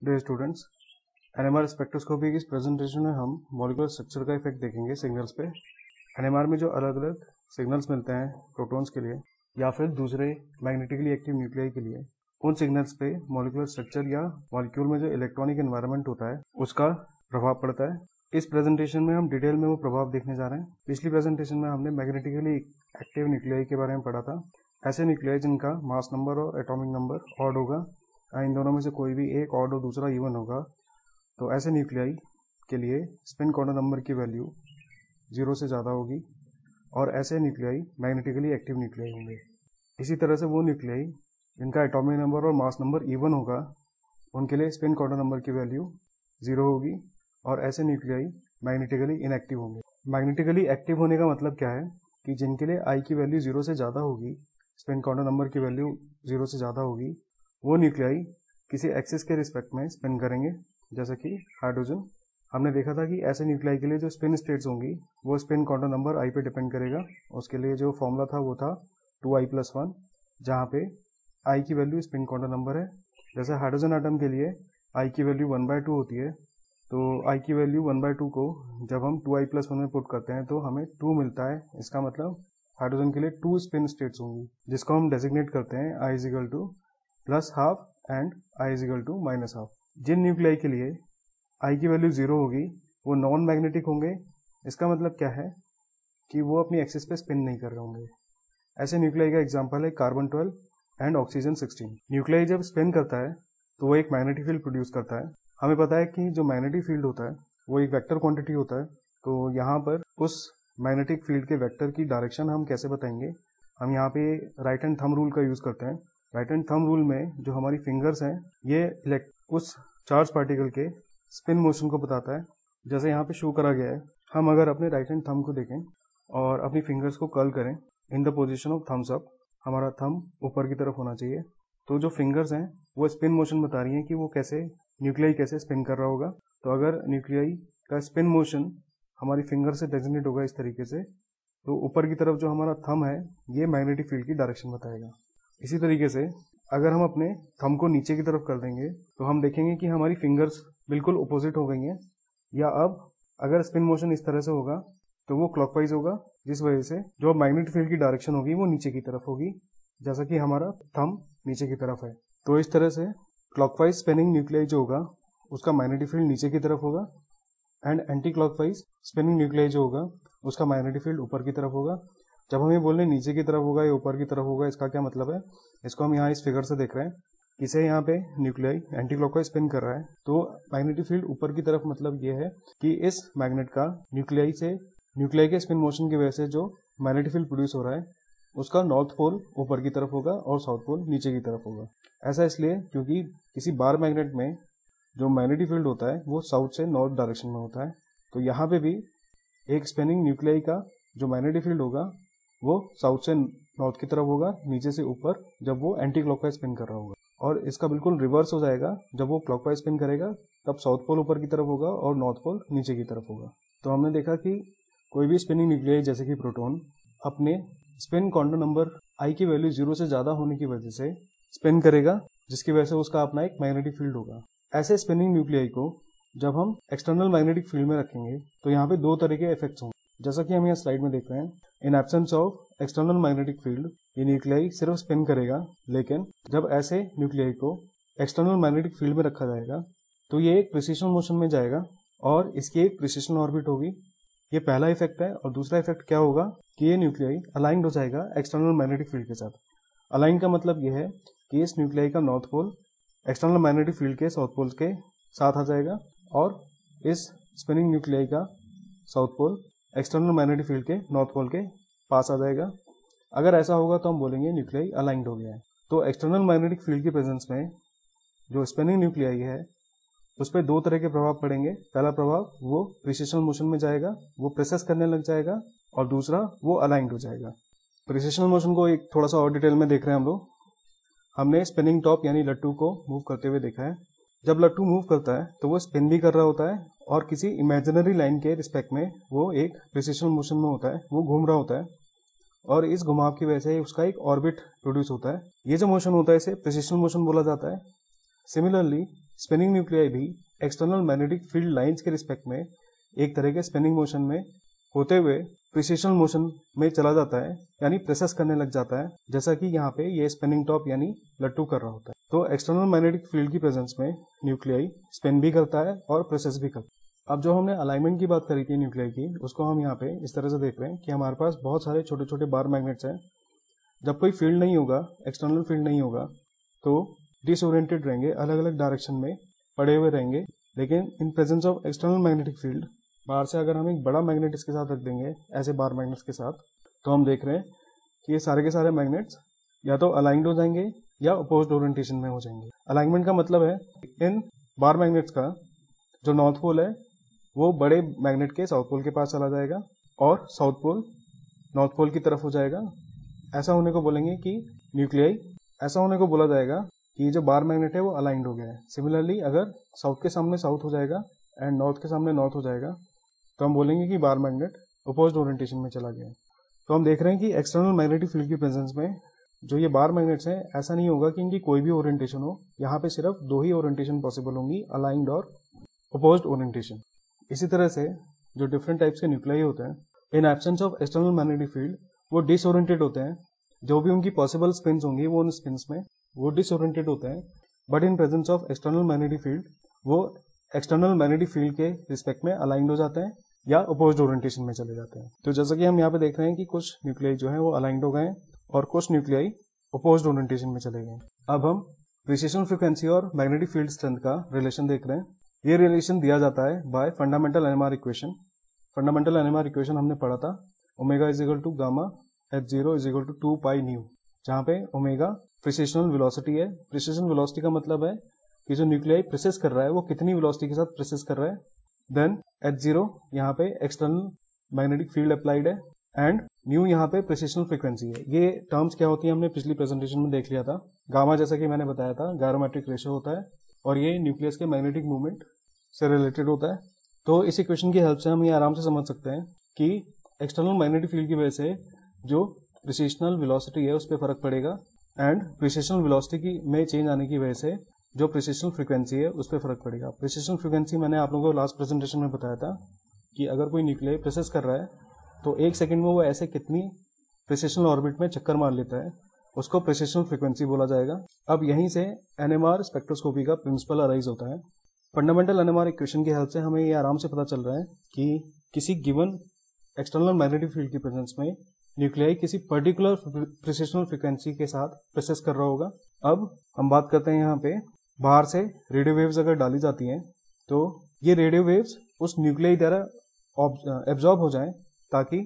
Dear students, NMR spectroscopy की इस presentation में हम मॉलिक्यूलर स्ट्रक्चर का इफेक्ट देखेंगे सिग्नल्स पे। एनएमआर में जो अलग अलग सिग्नल्स मिलते हैं प्रोटॉन्स के लिए या फिर दूसरे मैग्नेटिकली एक्टिव न्यूक्लियाई के लिए, उन सिग्नल्स पे मॉलिक्यूलर स्ट्रक्चर या मॉलिक्यूल में जो इलेक्ट्रॉनिक एनवायरनमेंट होता है उसका प्रभाव पड़ता है। इस प्रेजेंटेशन में हम डिटेल में वो प्रभाव देखने जा रहे हैं। पिछली प्रेजेंटेशन में हमने मैग्नेटिकली एक्टिव न्यूक्लियाई के बारे में पढ़ा था। ऐसे न्यूक्लियाई जिनका मास नंबर और एटॉमिक नंबर ऑड होगा, इन दोनों में से कोई भी एक ऑड और दूसरा इवन होगा, तो ऐसे न्यूक्लियाई के लिए स्पिन क्वांटम नंबर की वैल्यू 0 से ज़्यादा होगी और ऐसे न्यूक्लियाई मैग्नेटिकली एक्टिव न्यूक्लियाई होंगे। इसी तरह से वो न्यूक्लियाई जिनका एटॉमिक नंबर और मास नंबर इवन होगा, उनके लिए स्पिन क्वांटम नंबर की वैल्यू 0 होगी और ऐसे न्यूक्लियाई मैग्नेटिकली इनएक्टिव होंगे। मैग्नेटिकली एक्टिव होने का मतलब क्या है कि जिनके लिए आई की वैल्यू 0 से ज़्यादा होगी, स्पिन क्वांटम नंबर की वैल्यू 0 से ज़्यादा होगी, वो न्यूक्लियाई किसी एक्सिस के रिस्पेक्ट में स्पिन करेंगे। जैसे कि हाइड्रोजन, हमने देखा था कि ऐसे न्यूक्लियाई के लिए जो स्पिन स्टेट्स होंगी वो स्पिन क्वांटम नंबर आई पे डिपेंड करेगा। उसके लिए जो फॉर्मूला था वो था 2i+1, जहाँ पे आई की वैल्यू स्पिन क्वांटम नंबर है। जैसे हाइड्रोजन एटम के लिए आई की वैल्यू 1/2 होती है, तो आई की वैल्यू 1/2 को जब हम 2i+1 में पुट करते हैं तो हमें 2 मिलता है। इसका मतलब हाइड्रोजन के लिए 2 स्पिन स्टेट्स होंगी, जिसको हम डेजिग्नेट करते हैं i +½ एंड i -½ जिन न्यूक्लियाई के लिए आई की वैल्यू 0 होगी वो नॉन मैग्नेटिक होंगे। इसका मतलब क्या है कि वो अपनी एक्सिस पे स्पिन नहीं कर रहे होंगे। ऐसे न्यूक्लियाई का एग्जांपल है कार्बन 12 एंड ऑक्सीजन 16। न्यूक्लियाई जब स्पिन करता है तो वो एक मैग्नेटिक फील्ड प्रोड्यूस करता है। हमें पता है कि जो मैग्नेटिक फील्ड होता है वो एक वेक्टर क्वांटिटी होता है, तो यहाँ पर उस मैग्नेटिक फील्ड के वेक्टर की डायरेक्शन हम कैसे बताएंगे। हम यहाँ पे राइट हैंड थंब रूल का यूज करते हैं। राइट हैंड थंब रूल में जो हमारी फिंगर्स हैं ये उस चार्ज पार्टिकल के स्पिन मोशन को बताता है। जैसे यहाँ पे शो करा गया है, हम अगर अपने राइट हैंड थंब को देखें और अपनी फिंगर्स को कर्ल करें in the position of thumbs up, हमारा थंब ऊपर की तरफ होना चाहिए, तो जो फिंगर्स हैं वो स्पिन मोशन बता रही हैं कि वो कैसे न्यूक्लियाई कैसे स्पिन कर रहा होगा। तो अगर न्यूक्लियाई का स्पिन मोशन हमारी फिंगर से डेजिग्नेट होगा इस तरीके से, तो ऊपर की तरफ जो हमारा थंब है ये मैग्नेटिक फील्ड की डायरेक्शन बताएगा। इसी तरीके से अगर हम अपने थंब को नीचे की तरफ कर देंगे तो हम देखेंगे कि हमारी फिंगर्स बिल्कुल अपोजिट हो गई हैं। या अब अगर स्पिन मोशन इस तरह से होगा तो वो क्लॉकवाइज होगा, जिस वजह से जो मैग्नेटिक फील्ड की डायरेक्शन होगी वो नीचे की तरफ होगी, जैसा कि हमारा थंब नीचे की तरफ है। तो इस तरह से क्लॉकवाइज स्पिनिंग न्यूक्लियाई जो होगा उसका मैग्नेटिक फील्ड नीचे की तरफ होगा and anti clockwise spinning nuclei जो होगा उसका मैग्नेटिक फील्ड ऊपर की तरफ होगा। जब हम ये बोल रहे हैं नीचे की तरफ होगा या ऊपर की तरफ होगा, इसका क्या मतलब है, इसको हम यहाँ इस फिगर से देख रहे हैं। इसे यहाँ पे न्यूक्लियाई एंटी क्लॉकवाइज स्पिन कर रहा है, तो मैग्नेटिक फील्ड ऊपर की तरफ मतलब ये है कि इस मैग्नेट का न्यूक्लियाई के स्पिन मोशन की वजह से जो मैग्नेटिक फील्ड प्रोड्यूस हो रहा है उसका नॉर्थ पोल ऊपर की तरफ होगा और साउथ पोल नीचे की तरफ होगा। ऐसा इसलिए क्योंकि किसी बार मैग्नेट में जो मैग्नेटिक फील्ड होता है वो साउथ से नॉर्थ डायरेक्शन में होता है। तो यहाँ पे भी एक स्पिनिंग न्यूक्लियाई का जो मैग्नेटिक फील्ड होगा वो साउथ से नॉर्थ की तरफ होगा, नीचे से ऊपर, जब वो एंटी क्लॉकवाइज स्पिन कर रहा होगा। और इसका बिल्कुल रिवर्स हो जाएगा, जब वो क्लॉकवाइज स्पिन करेगा तब साउथ पोल ऊपर की तरफ होगा और नॉर्थ पोल नीचे की तरफ होगा। तो हमने देखा कि कोई भी स्पिनिंग न्यूक्लियाई जैसे कि प्रोटॉन अपने स्पिन क्वांटम नंबर आई की वैल्यू 0 से ज़्यादा होने की वजह से स्पिन करेगा, जिसकी वजह से उसका अपना एक मैग्नेटिक फील्ड होगा। ऐसे स्पिनिंग न्यूक्लियाई को जब हम एक्सटर्नल मैग्नेटिक फील्ड में रखेंगे तो यहाँ पे 2 तरह के इफेक्ट्स होंगे, जैसा कि हम यहाँ स्लाइड में देख रहे हैं। In absence of external magnetic field ये न्यूक्लियाई सिर्फ स्पिन करेगा, लेकिन जब ऐसे न्यूक्लियाई को एक्सटर्नल मैग्नेटिक फील्ड में रखा जाएगा तो ये एक प्रिसिशन मोशन में जाएगा और इसकी एक प्रिसिशन ऑर्बिट होगी। ये पहला इफेक्ट है। और दूसरा इफेक्ट क्या होगा कि ये न्यूक्लियाई अलाइंड हो जाएगा एक्सटर्नल मैग्नेटिक फील्ड के साथ। अलाइन का मतलब ये है कि इस न्यूक्लियाई का north pole external magnetic field के साउथ पोल के साथ आ जाएगा और इस स्पिनिंग न्यूक्लियाई का south pole external magnetic field के नॉर्थ पोल के पास आ जाएगा। अगर ऐसा होगा तो हम बोलेंगे न्यूक्लियाई अलाइंड हो गया है। तो एक्सटर्नल मैग्नेटिक फील्ड की प्रेजेंस में जो स्पिनिंग न्यूक्लियाई है उस पर 2 तरह के प्रभाव पड़ेंगे। पहला प्रभाव वो प्रिसिशन मोशन में जाएगा, वो प्रेसेस करने लग जाएगा, और दूसरा वो अलाइंड हो जाएगा। प्रिसिशन मोशन को एक थोड़ा सा और डिटेल में देख रहे हैं हम लोग। हमने स्पिनिंग टॉप यानी लट्टू को मूव करते हुए देखा है। जब लट्टू मूव करता है तो वो स्पिन भी कर रहा होता है और किसी इमेजिनरी लाइन के रिस्पेक्ट में वो एक प्रिसिशन मोशन में होता है, वो घूम रहा होता है और इस घुमाव की वजह से उसका एक ऑर्बिट प्रोड्यूस होता है। ये जो मोशन होता है इसे प्रिसिशन मोशन बोला जाता है। सिमिलरली स्पिनिंग न्यूक्लियाई भी एक्सटर्नल मैग्नेटिक फील्ड लाइंस के रिस्पेक्ट में एक तरह के स्पिनिंग मोशन में होते हुए प्रिसिशनल मोशन में चला जाता है, यानी प्रेसेस करने लग जाता है, जैसा कि यहाँ पे ये स्पिनिंग टॉप यानी लट्टू कर रहा होता है। तो एक्सटर्नल मैग्नेटिक फील्ड की प्रेजेंस में न्यूक्लियाई स्पिन भी करता है और प्रेसेस भी करता है। अब जो हमने अलाइनमेंट की बात करी थी न्यूक्लियाई की, उसको हम यहाँ पे इस तरह से देख रहे हैं कि हमारे पास बहुत सारे छोटे छोटे बार मैग्नेट्स हैं। जब कोई फील्ड नहीं होगा, एक्सटर्नल फील्ड नहीं होगा, तो डिसओरिएंटेड रहेंगे, अलग अलग डायरेक्शन में पड़े हुए रहेंगे। लेकिन in presence of external magnetic field, बाहर से अगर हम एक बड़ा मैग्नेट इसके साथ रख देंगे ऐसे बार मैग्नेट्स के साथ, तो हम देख रहे हैं कि ये सारे के सारे मैग्नेट्स या तो अलाइंड हो जाएंगे या अपोज्ड ओरिएंटेशन में हो जाएंगे। अलाइनमेंट का मतलब है इन बार मैग्नेट्स का जो नॉर्थ पोल है वो बड़े मैग्नेट के साउथ पोल के पास चला जाएगा और साउथ पोल नॉर्थ पोल की तरफ हो जाएगा। ऐसा होने को बोलेंगे कि न्यूक्लियाई, ऐसा होने को बोला जाएगा कि जो बार मैग्नेट है वो अलाइंड हो गया है। सिमिलरली अगर साउथ के सामने साउथ हो जाएगा एंड नॉर्थ के सामने नॉर्थ हो जाएगा तो हम बोलेंगे कि बार मैग्नेट अपोज्ड ओरिएंटेशन में चला गया है। तो हम देख रहे हैं कि एक्सटर्नल मैग्नेटिक फील्ड की प्रेजेंस में जो ये बार मैग्नेट्स हैं, ऐसा नहीं होगा कि इनकी कोई भी ओरिएंटेशन हो। यहाँ पे सिर्फ दो ही ओरिएंटेशन पॉसिबल होंगी, अलाइंड और अपोज्ड ओरिएंटेशन। इसी तरह से जो डिफरेंट टाइप्स के न्यूक्लियाई होते हैं, in absence of external magnetic field वो डिसओरिएंटेड होते हैं। जो भी उनकी पॉसिबल स्पिन्स होंगी वो उन स्पिन्स में वो डिसओरिएंटेड होते हैं। But in presence of external magnetic field वो एक्सटर्नल मैग्नेटिक फील्ड के रिस्पेक्ट में अलाइंड हो जाते हैं या अपोज्ड ओरिएंटेशन में चले जाते हैं। तो जैसा कि हम यहाँ पे देख रहे हैं कि कुछ न्यूक्लियाई जो है वो अलाइंड हो गए हैं और कुछ न्यूक्लियाई अपोज्ड ओरिएंटेशन में चले गए। अब हम प्रिसिशन फ्रीक्वेंसी और मैग्नेटिक फील्ड स्ट्रेंथ का रिलेशन देख रहे हैं। ये रिलेशन दिया जाता है by fundamental NMR equation. Fundamental NMR equation हमने पढ़ा था, omega is equal to gamma H0 is equal to 2 pi nu, जहाँ पे ओमेगा प्रिसिशनल वेलोसिटी है। प्रिसिशन वेलोसिटी का मतलब है कि जो न्यूक्लियाई प्रेसेस कर रहा है वो कितनी वेलोसिटी के साथ प्रेसेस कर रहा है। देन H0 यहाँ पे एक्सटर्नल मैग्नेटिक फील्ड अप्लाइड है एंड न्यू यहाँ पे प्रिसिशनल फ्रीक्वेंसी है। ये टर्म्स क्या होती है हमने पिछली प्रेजेंटेशन में देख लिया था। गामा जैसा कि मैंने बताया था गायरोमेट्रिक रेशियो होता है और ये न्यूक्लियस के मैग्नेटिक मूवमेंट से रिलेटेड होता है। तो इस इक्वेशन की हेल्प से हम ये आराम से समझ सकते हैं कि एक्सटर्नल मैग्नेटिक फील्ड की वजह से जो प्रिसिशनल वेलोसिटी है उस पर फर्क पड़ेगा एंड प्रिसिशनल वेलोसिटी में चेंज आने की वजह से जो प्रिसिशनल फ्रीक्वेंसी है उस पर फर्क पड़ेगा। प्रिसिशनल फ्रीक्वेंसी मैंने आप लोगों को लास्ट प्रेजेंटेशन में बताया था कि अगर कोई न्यूक्लियाई प्रेसेस कर रहा है तो एक सेकंड में वो ऐसे कितनी प्रिसिशनल ऑर्बिट में चक्कर मार लेता है, उसको प्रिसिशनल फ्रीक्वेंसी बोला जाएगा। अब यहीं से एनएमआर स्पेक्ट्रोस्कोपी का प्रिंसिपल अराइज होता है। फंडामेंटल एनएमआर इक्वेशन की हेल्प से हमें ये आराम से पता चल रहा है कि किसी गिवन एक्सटर्नल मैग्नेटिक फील्ड की प्रेजेंस में न्यूक्लियाई किसी पर्टिकुलर प्रिसिशनल फ्रीक्वेंसी के साथ प्रेसेस कर रहा होगा। अब हम बात करते हैं यहाँ पे बाहर से रेडियो वेव्स अगर डाली जाती हैं तो ये रेडियो वेव्स उस न्यूक्लियाई द्वारा एब्जॉर्ब हो जाएं ताकि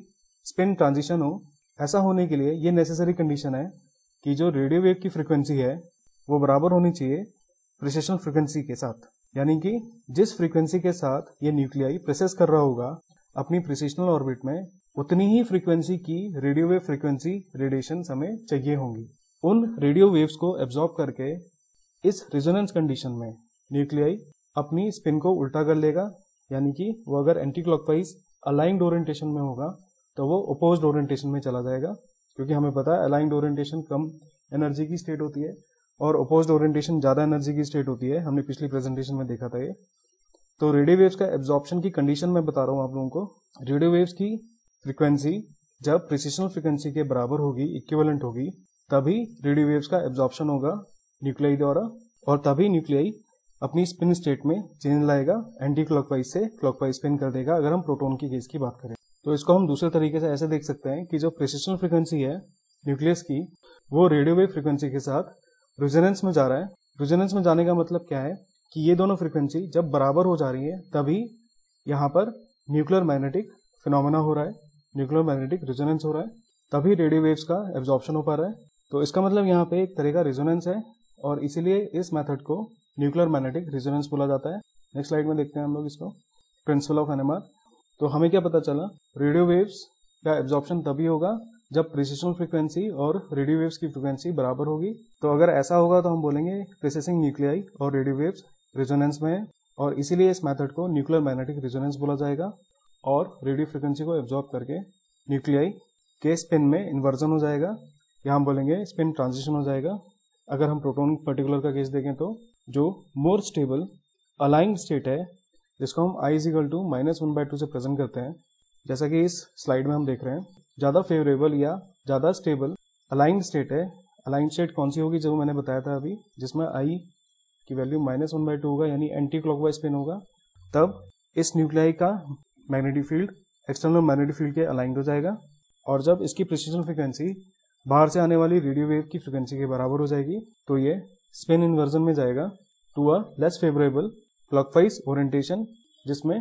स्पिन ट्रांजिशन हो। ऐसा होने के लिए ये नेसेसरी कंडीशन है कि जो रेडियो वेव की फ्रीक्वेंसी है वो बराबर होनी चाहिए प्रिसिशनल फ्रीक्वेंसी के साथ, यानी कि जिस फ्रीक्वेंसी के साथ ये न्यूक्लियाई प्रेसेस कर रहा होगा अपनी प्रिसिशनल ऑर्बिट में, उतनी ही फ्रीक्वेंसी की रेडियो वेव फ्रीक्वेंसी रेडिएशन हमें चाहिए होंगी। उन रेडियो वेव्स को एब्जॉर्ब करके इस रेजोनेंस कंडीशन में न्यूक्लियाई अपनी स्पिन को उल्टा कर लेगा, यानी कि वो अगर एंटी क्लॉकवाइज अलाइंड ओरिएंटेशन में होगा तो वो अपोज्ड ओरिएंटेशन में चला जाएगा, क्योंकि हमें पता है अलाइंड ओरिएंटेशन कम एनर्जी की स्टेट होती है और अपोज्ड ओरिएंटेशन ज्यादा एनर्जी की स्टेट होती है। हमने पिछली प्रेजेंटेशन में देखा था ये। तो रेडियो वेव्स का एब्जॉर्प्शन की कंडीशन मैं बता रहा हूँ आप लोगों को। रेडियो वेव्स की फ्रीक्वेंसी जब प्रिसिशनल फ्रीक्वेंसी के बराबर होगी, इक्विवेलेंट होगी, तभी रेडियो वेव्स का एब्जॉर्प्शन होगा न्यूक्लियाई द्वारा और तभी न्यूक्लियाई अपनी स्पिन स्टेट में चेंज लाएगा, एंटी क्लॉकवाइज से क्लॉकवाइज स्पिन कर देगा अगर हम प्रोटॉन की केस की बात करें। तो इसको हम दूसरे तरीके से ऐसे देख सकते हैं कि जो प्रिसिशनल फ्रीक्वेंसी है न्यूक्लियस की वो रेडियो वेव फ्रीक्वेंसी के साथ रेजोनेंस में जा रहा है। रेजोनेंस में जाने का मतलब क्या है कि ये दोनों फ्रीक्वेंसी जब बराबर हो जा रही है तभी यहाँ पर न्यूक्लियर मैग्नेटिक फिनोमेना हो रहा है, न्यूक्लियर मैग्नेटिक रेजोनेंस हो रहा है, तभी रेडियो वेव्स का एब्जॉर्प्शन हो पा रहा है। तो इसका मतलब यहाँ पे एक तरह का रेजोनेंस है और इसीलिए इस मेथड को न्यूक्लियर मैग्नेटिक रेजोनेंस बोला जाता है। नेक्स्ट स्लाइड में देखते हैं हम लोग इसको, प्रिंसिपल ऑफ एनएमआर। तो हमें क्या पता चला, रेडियो वेव्स का एब्जॉर्प्शन तभी होगा जब प्रिसिशनल फ्रीक्वेंसी और रेडियो वेव्स की फ्रीक्वेंसी बराबर होगी। तो अगर ऐसा होगा तो हम बोलेंगे प्रिसेसिंग न्यूक्लियाई और रेडियो वेव्स रेजोनेंस में है और इसीलिए इस मेथड को न्यूक्लियर मैग्नेटिक रेजोनेंस बोला जाएगा और रेडियो फ्रीक्वेंसी को एब्जॉर्ब करके न्यूक्लियाई के स्पिन में इन्वर्जन हो जाएगा, या हम बोलेंगे स्पिन ट्रांजिशन हो जाएगा। अगर हम प्रोटॉन पर्टिकुलर का केस देखें तो जो मोर स्टेबल अलाइंड स्टेट है, जिसको हम i = -1/2 से प्रेजेंट करते हैं, जैसा कि इस स्लाइड में हम देख रहे हैं। ज़्यादा फेवरेबल या ज़्यादा स्टेबल अलाइंड स्टेट है। अलाइंड स्टेट कौन सी होगी, जो मैंने बताया था अभी, जिसमें i की वैल्यू -1/2 होगा, यानी एंटी क्लॉकवाइज स्पिन होगा। तब इस न्यूक्लियाई का magnetic field external magnetic field के अलाइंड हो जाएगा, और जब इसकी प्रिसीजन फ्रीक्वेंसी बाहर से आने वाली रेडियो वेव की फ्रीक्वेंसी के बराबर हो जाएगी, तो ये स्पिन इन्वर्जन में जाएगा to a less favourable clockwise orientation, जिसमें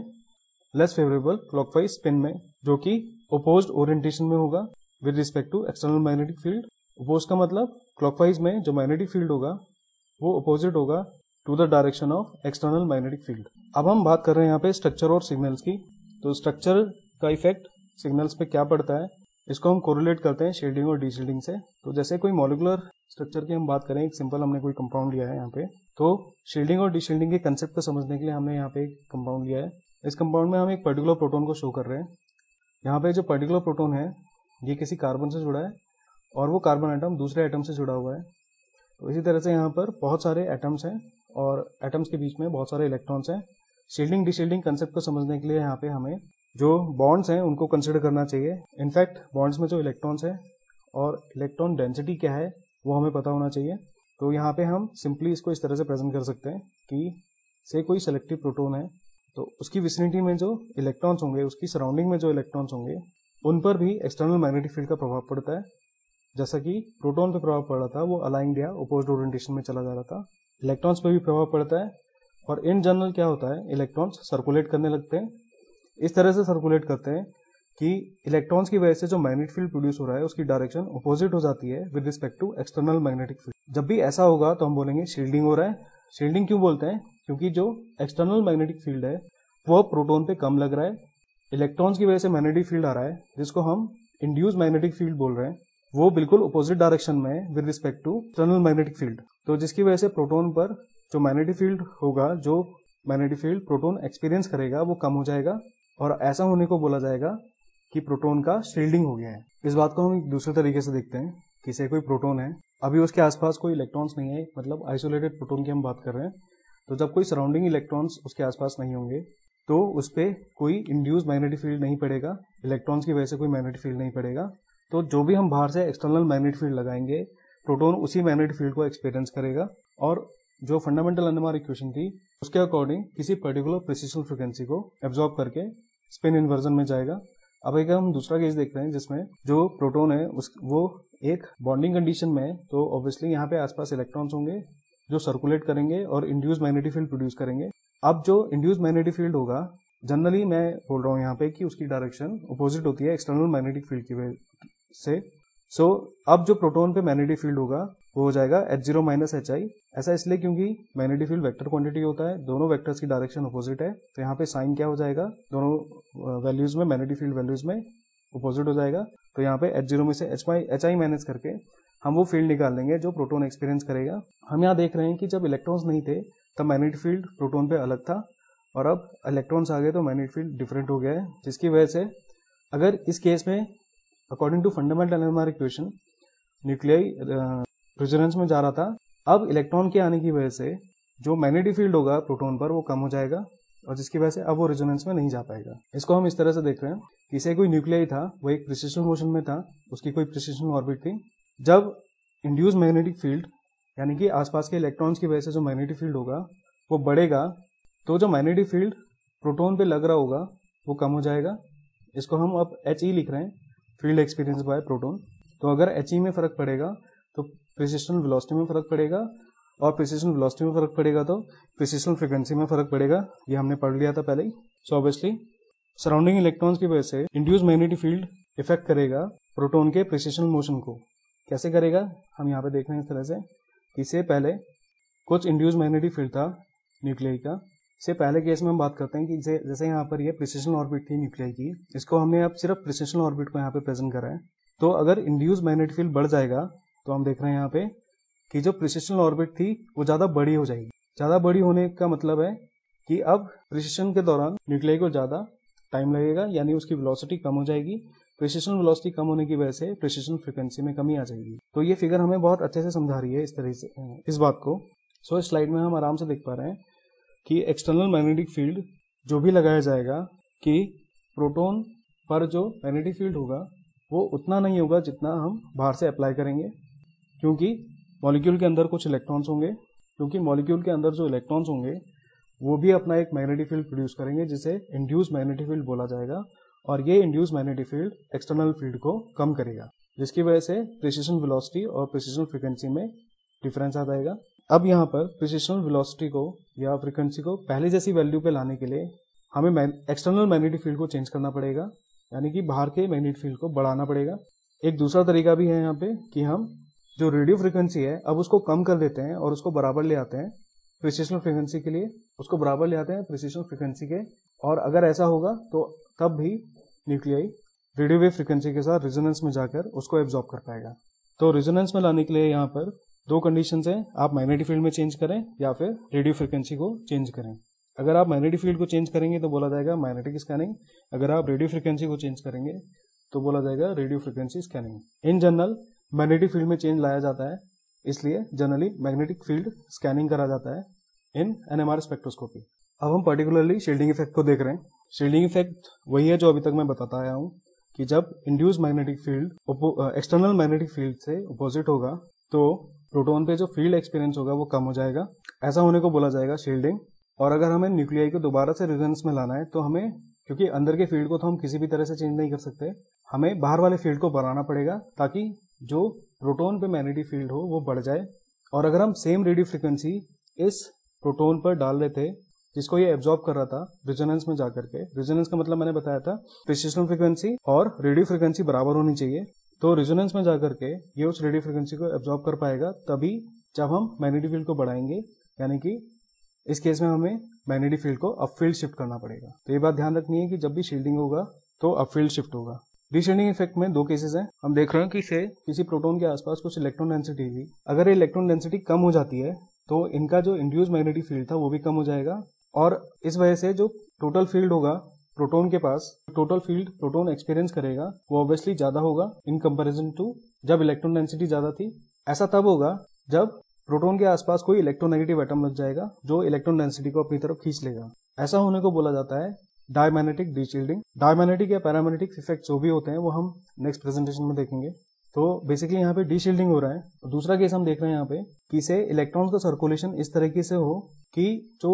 लेस फेवरेबल क्लॉकवाइज स्पिन में, जो कि ओपोज्ड ओरिएंटेशन में होगा with respect to external magnetic field. Oppose का मतलब क्लॉकवाइज में जो मैग्नेटिक फील्ड होगा वो अपोजिट होगा to the direction of external magnetic field. अब हम बात कर रहे हैं यहाँ पे स्ट्रक्चर और सिग्नल्स की। तो स्ट्रक्चर का इफेक्ट सिग्नल्स पे क्या पड़ता है, इसको हम कोरिलेट करते हैं शील्डिंग और डीशील्डिंग से। तो जैसे कोई मॉलिकुलर स्ट्रक्चर की हम बात करें, एक सिंपल हमने कोई कंपाउंड लिया है यहाँ पे, तो शील्डिंग और डीशील्डिंग के कंसेप्ट को समझने के लिए हमने यहाँ पे एक कंपाउंड लिया है। इस कंपाउंड में हम एक पर्टिकुलर प्रोटोन को शो कर रहे हैं। यहाँ पे जो पर्टिकुलर प्रोटोन है ये किसी कार्बन से जुड़ा है, और वो कार्बन एटम दूसरे एटम से जुड़ा हुआ है। तो इसी तरह से यहाँ पर बहुत सारे एटम्स हैं, और एटम्स के बीच में बहुत सारे इलेक्ट्रॉन्स हैं। शील्डिंग डीशील्डिंग कंसेप्ट को समझने के लिए यहाँ पे हमें जो बॉन्ड्स हैं उनको कंसिडर करना चाहिए। इनफैक्ट बॉन्ड्स में जो इलेक्ट्रॉन्स हैं और इलेक्ट्रॉन डेंसिटी क्या है वो हमें पता होना चाहिए। तो यहाँ पे हम सिंपली इसको इस तरह से प्रेजेंट कर सकते हैं कि से कोई सेलेक्टिव प्रोटोन है, तो उसकी विसिनिटी में जो इलेक्ट्रॉन्स होंगे, उसकी सराउंडिंग में जो इलेक्ट्रॉन्स होंगे, उन पर भी एक्सटर्नल मैग्नेटिक फील्ड का प्रभाव पड़ता है। जैसा कि प्रोटोन पे प्रभाव पड़ रहा था, वो अलाइंड या अपोज्ड ओरिएंटेशन में चला जा रहा था, इलेक्ट्रॉन्स पे भी प्रभाव पड़ता है। और इन जनरल क्या होता है, इलेक्ट्रॉन्स सर्कुलेट करने लगते हैं, इस तरह से सर्कुलेट करते हैं कि इलेक्ट्रॉन्स की वजह से जो मैग्नेटिक फील्ड प्रोड्यूस हो रहा है उसकी डायरेक्शन अपोजिट हो जाती है with respect to external magnetic field. जब भी ऐसा होगा तो हम बोलेंगे शील्डिंग हो रहा है। शील्डिंग क्यों बोलते हैं, क्योंकि जो एक्सटर्नल मैग्नेटिक फील्ड है वो प्रोटोन पे कम लग रहा है, इलेक्ट्रॉन्स की वजह से मैग्नेटिक फील्ड आ रहा है, जिसको हम इंड्यूस मैग्नेटिक फील्ड बोल रहे हैं, वो बिल्कुल अपोजिट डायरेक्शन में है with respect to external magnetic field. तो जिसकी वजह से प्रोटोन पर जो मैग्नेटिक फील्ड होगा, जो मैग्नेटिक फील्ड प्रोटोन एक्सपीरियंस करेगा, वो कम हो जाएगा, और ऐसा होने को बोला जाएगा कि प्रोटोन का शील्डिंग हो गया है। इस बात को हम एक दूसरे तरीके से देखते हैं कि से कोई प्रोटोन है, अभी उसके आसपास कोई इलेक्ट्रॉन्स नहीं है, मतलब आइसोलेटेड प्रोटोन की हम बात कर रहे हैं। तो जब कोई सराउंडिंग इलेक्ट्रॉन्स उसके आसपास नहीं होंगे तो उस पर कोई इंड्यूस मैग्नेटिक फील्ड नहीं पड़ेगा, इलेक्ट्रॉन्स की वजह से कोई मैग्नेटिक फील्ड नहीं पड़ेगा। तो जो भी हम बाहर से एक्सटर्नल मैग्नेटिक फील्ड लगाएंगे, प्रोटोन उसी मैग्नेटिक फील्ड को एक्सपीरियंस करेगा, और जो फंडामेंटल एनएमआर इक्वेशन थी उसके अकॉर्डिंग किसी पर्टिकुलर प्रिसिशन फ्रीक्वेंसी को एब्जॉर्ब करके स्पिन इन्वर्जन में जाएगा। अब एक हम दूसरा केस देखते हैं जिसमें जो प्रोटोन है वो एक बॉन्डिंग कंडीशन में है, तो ऑब्वियसली यहाँ पे आसपास इलेक्ट्रॉन्स होंगे जो सर्कुलेट करेंगे और इंड्यूस मैग्नेटिक फील्ड प्रोड्यूस करेंगे। अब जो इंड्यूस मैग्नेटिक फील्ड होगा, जनरली मैं बोल रहा हूँ यहाँ पे कि उसकी डायरेक्शन अपोजिट होती है एक्सटर्नल मैग्नेटिक फील्ड की वजह से। सो अब जो प्रोटोन पे मैग्नेटिक फील्ड होगा वो हो जाएगा H0 - HI। ऐसा इसलिए क्योंकि मैग्नेटिक फील्ड वेक्टर क्वांटिटी होता है, दोनों वेक्टर्स की डायरेक्शन अपोजिट है, तो यहाँ पे साइन क्या हो जाएगा, दोनों वैल्यूज में मैग्नेटिक फील्ड वैल्यूज में अपोजिट हो जाएगा। तो यहाँ पे H0 में से HI माइनस करके हम वो फील्ड निकाल लेंगे जो प्रोटोन एक्सपीरियंस करेगा। हम यहाँ देख रहे हैं कि जब इलेक्ट्रॉन्स नहीं थे तब मैग्नेटिक फील्ड प्रोटोन पे अलग था, और अब इलेक्ट्रॉन्स आ गए तो मैग्नेटिक फील्ड डिफरेंट हो गया है, जिसकी वजह से अगर इस केस में according to fundamental NMR equation nuclei resonance में जा रहा था, अब इलेक्ट्रॉन के आने की वजह से जो मैग्नेटिक फील्ड होगा प्रोटोन पर वो कम हो जाएगा, और जिसकी वजह से अब वो रेजोनेंस में नहीं जा पाएगा। इसको हम इस तरह से देख रहे हैं कि इसे कोई न्यूक्लियाई था, वो एक प्रिसिशन मोशन में था, उसकी कोई प्रिसिशन ऑर्बिट थी। जब इंड्यूस मैग्नेटिक फील्ड यानी कि आसपास के इलेक्ट्रॉन्स की वजह से जो मैग्नेटिक फील्ड होगा वो बढ़ेगा, तो जो मैग्नेटिक फील्ड प्रोटोन पे लग रहा होगा वो कम हो जाएगा। इसको हम अब HE लिख रहे हैं, फील्ड एक्सपीरियंस बाय प्रोटोन। तो अगर HE में फर्क पड़ेगा तो प्रिसिशन वेलोसिटी में फर्क पड़ेगा, और प्रिसिशन वेलोसिटी में फर्क पड़ेगा तो प्रिसिशन फ्रीक्वेंसी में फर्क पड़ेगा। ये हमने पढ़ लिया था पहले ही। सो ऑब्वियसली सराउंडिंग इलेक्ट्रॉन्स की वजह से इंड्यूस मैग्नेटिक फील्ड इफेक्ट करेगा प्रोटोन के प्रिसिशन मोशन को। कैसे करेगा, हम यहाँ पे देख रहे हैं इस तरह से। इससे पहले कुछ इंड्यूस मैग्नेटिक फील्ड था न्यूक्लियाई का। इससे पहले केस में हम बात करते हैं कि जैसे यहाँ पर ये प्रिसिशन ऑर्बिट थी न्यूक्लियाई की, इसको हमने अब सिर्फ प्रिसिशन ऑर्बिट को यहाँ पे प्रेजेंट करा है। तो अगर इंड्यूस मैग्नेटिक फील्ड बढ़ जाएगा तो हम देख रहे हैं यहाँ पे कि जो प्रिसिशन ऑर्बिट थी वो ज्यादा बड़ी हो जाएगी। ज्यादा बड़ी होने का मतलब है कि अब प्रिसिशन के दौरान न्यूक्लियाई को ज्यादा टाइम लगेगा, यानी उसकी वेलोसिटी कम हो जाएगी। प्रिसिशन वेलोसिटी कम होने की वजह से प्रिसिशन फ्रीक्वेंसी में कमी आ जाएगी। तो ये फिगर हमें बहुत अच्छे से समझा रही है इस तरह से इस बात को। सो इस स्लाइड में हम आराम से देख पा रहे हैं कि एक्सटर्नल मैग्नेटिक फील्ड जो भी लगाया जाएगा कि प्रोटॉन पर जो मैग्नेटिक फील्ड होगा वो उतना नहीं होगा जितना हम बाहर से अप्लाई करेंगे, क्योंकि मॉलिक्यूल के अंदर कुछ इलेक्ट्रॉन्स होंगे, क्योंकि मॉलिक्यूल के अंदर जो इलेक्ट्रॉन्स होंगे वो भी अपना एक मैग्नेटिक फील्ड प्रोड्यूस करेंगे जिसे इंड्यूस मैग्नेटिक फील्ड बोला जाएगा, और ये induce magnetic field external field को कम करेगा, जिसकी वजह से प्रिसिशन वेलोसिटी और प्रिसिशन फ्रीक्वेंसी में डिफरेंस आ जाएगा। अब यहाँ पर प्रिसिशन वेलोसिटी को या फ्रीक्वेंसी को पहले जैसी वैल्यू पे लाने के लिए हमें एक्सटर्नल मैग्नेटिक फील्ड को चेंज करना पड़ेगा, यानी कि बाहर के मैग्नेटिक फील्ड को बढ़ाना पड़ेगा। एक दूसरा तरीका भी है यहाँ पे कि हम जो रेडियो फ्रीक्वेंसी है अब उसको कम कर देते हैं और उसको बराबर ले आते हैं प्रिसिशन फ्रीक्वेंसी के लिए, उसको बराबर ले आते हैं प्रिसिशन फ्रीक्वेंसी के, और अगर ऐसा होगा तो तब भी न्यूक्लियाई रेडियो वेव फ्रीक्वेंसी के साथ रेजोनेंस में जाकर उसको एब्जॉर्ब कर पाएगा। तो रेजोनेंस में लाने के लिए यहाँ पर दो कंडीशंस हैं, आप मैग्नेटिक फील्ड में चेंज करें या फिर रेडियो फ्रीक्वेंसी को चेंज करें। अगर आप मैग्नेटिक फील्ड को चेंज करेंगे तो बोला जाएगा मैग्नेटिक स्कैनिंग, अगर आप रेडियो फ्रीक्वेंसी को चेंज करेंगे तो बोला जाएगा radio frequency scanning. In general magnetic field में चेंज लाया जाता है, इसलिए जनरली मैग्नेटिक फील्ड स्कैनिंग करा जाता है इन NMR स्पेक्ट्रोस्कोपी। अब हम पर्टिकुलरली शील्डिंग इफेक्ट को देख रहे हैं। शील्डिंग इफेक्ट वही है जो अभी तक मैं बताता आया हूँ कि जब induce magnetic field external magnetic field से अपोजिट होगा तो प्रोटॉन पे जो फील्ड एक्सपीरियंस होगा वो कम हो जाएगा, ऐसा होने को बोला जाएगा शील्डिंग। और अगर हमें न्यूक्लियाई को दोबारा से रेजोनेंस में लाना है तो हमें, क्योंकि अंदर के फील्ड को तो हम किसी भी तरह से चेंज नहीं कर सकते, हमें बाहर वाले फील्ड को बढ़ाना पड़ेगा ताकि जो प्रोटॉन पे मैग्नेटिक फील्ड हो वो बढ़ जाए। और अगर हम सेम रेडियो फ्रीक्वेंसी इस प्रोटॉन पर डाल रहे थे जिसको ये एब्जॉर्ब कर रहा था रेजोनेंस में जाकर के, रेजोनेंस का मतलब मैंने बताया था प्रिसिशन फ्रीक्वेंसी और रेडियो फ्रीक्वेंसी बराबर होनी चाहिए, तो रेजोनेंस में जाकर के ये उस रेडियो फ्रीक्वेंसी को एब्जॉर्ब कर पाएगा तभी जब हम मैग्नेटिक फील्ड को बढ़ाएंगे, यानी कि इस केस में हमें मैग्नेटिक फील्ड को अपफील्ड शिफ्ट करना पड़ेगा। तो ये बात ध्यान रखनी है कि जब भी शील्डिंग होगा तो अपफील्ड शिफ्ट होगा। डीशील्डिंग इफेक्ट में दो केसेस हैं। हम देख रहे हैं कि से किसी प्रोटॉन के आसपास कुछ इलेक्ट्रॉन डेंसिटी थी, अगर ये इलेक्ट्रॉन डेंसिटी कम हो जाती है तो इनका जो इंड्यूस मैग्नेटिक फील्ड था वो भी कम हो जाएगा, और इस वजह से जो टोटल फील्ड होगा प्रोटॉन के पास, टोटल फील्ड प्रोटॉन एक्सपीरियंस करेगा वो ऑब्वियसली ज्यादा होगा इन कंपैरिजन टू जब इलेक्ट्रॉन डेंसिटी ज्यादा थी। ऐसा तब होगा जब प्रोटॉन के आसपास कोई इलेक्ट्रोनेगेटिव एटम लग जाएगा जो इलेक्ट्रॉन डेंसिटी को अपनी तरफ खींच लेगा। ऐसा होने को बोला जाता है डायमैग्नेटिक डीशील्डिंग। डायमैग्नेटिक या पैरामैग्नेटिक इफेक्ट जो भी होते हैं वो हम नेक्स्ट प्रेजेंटेशन में देखेंगे। तो बेसिकली यहाँ पे डीशील्डिंग हो रहा है। दूसरा केस हम देख रहे हैं यहाँ पे कि से इलेक्ट्रॉन का सर्कुलेशन इस तरीके से हो कि जो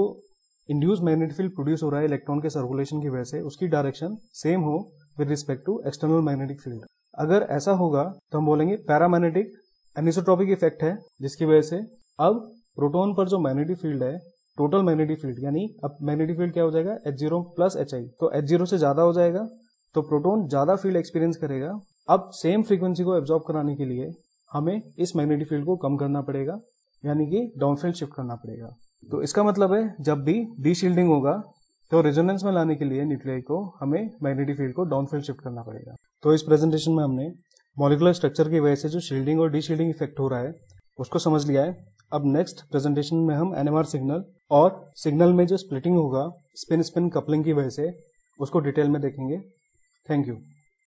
इंड्यूस मैग्नेटिक फील्ड प्रोड्यूस हो रहा है इलेक्ट्रॉन के सर्कुलेशन की वजह से उसकी डायरेक्शन सेम हो with respect to external magnetic field. अगर ऐसा होगा तो हम बोलेंगे पैरामैग्नेटिक एनिसोट्रॉपिक इफेक्ट है, जिसकी वजह से अब प्रोटॉन पर जो मैग्नेटिक फील्ड है, टोटल मैग्नेटिक फील्ड, यानी अब मैग्नेटिक फील्ड क्या हो जाएगा H0 प्लस HI, तो H0 से ज्यादा हो जाएगा तो प्रोटॉन ज्यादा फील्ड एक्सपीरियंस करेगा। अब सेम फ्रीक्वेंसी को एब्जॉर्ब कराने के लिए हमें इस मैग्नेटिक फील्ड को कम करना पड़ेगा, यानी कि डाउनफील्ड शिफ्ट करना पड़ेगा। तो इसका मतलब है जब भी डीशील्डिंग होगा तो रेजोनेंस में लाने के लिए न्यूक्लियाई को हमें मैग्नेटिक फील्ड को डाउनफील्ड शिफ्ट करना पड़ेगा। तो इस प्रेजेंटेशन में हमने मॉलिक्यूलर स्ट्रक्चर की वजह से जो शील्डिंग और डीशील्डिंग इफेक्ट हो रहा है उसको समझ लिया है। अब नेक्स्ट प्रेजेंटेशन में हम NMR सिग्नल और सिग्नल में जो स्प्लिटिंग होगा स्पिन स्पिन कपलिंग की वजह से उसको डिटेल में देखेंगे। Thank you.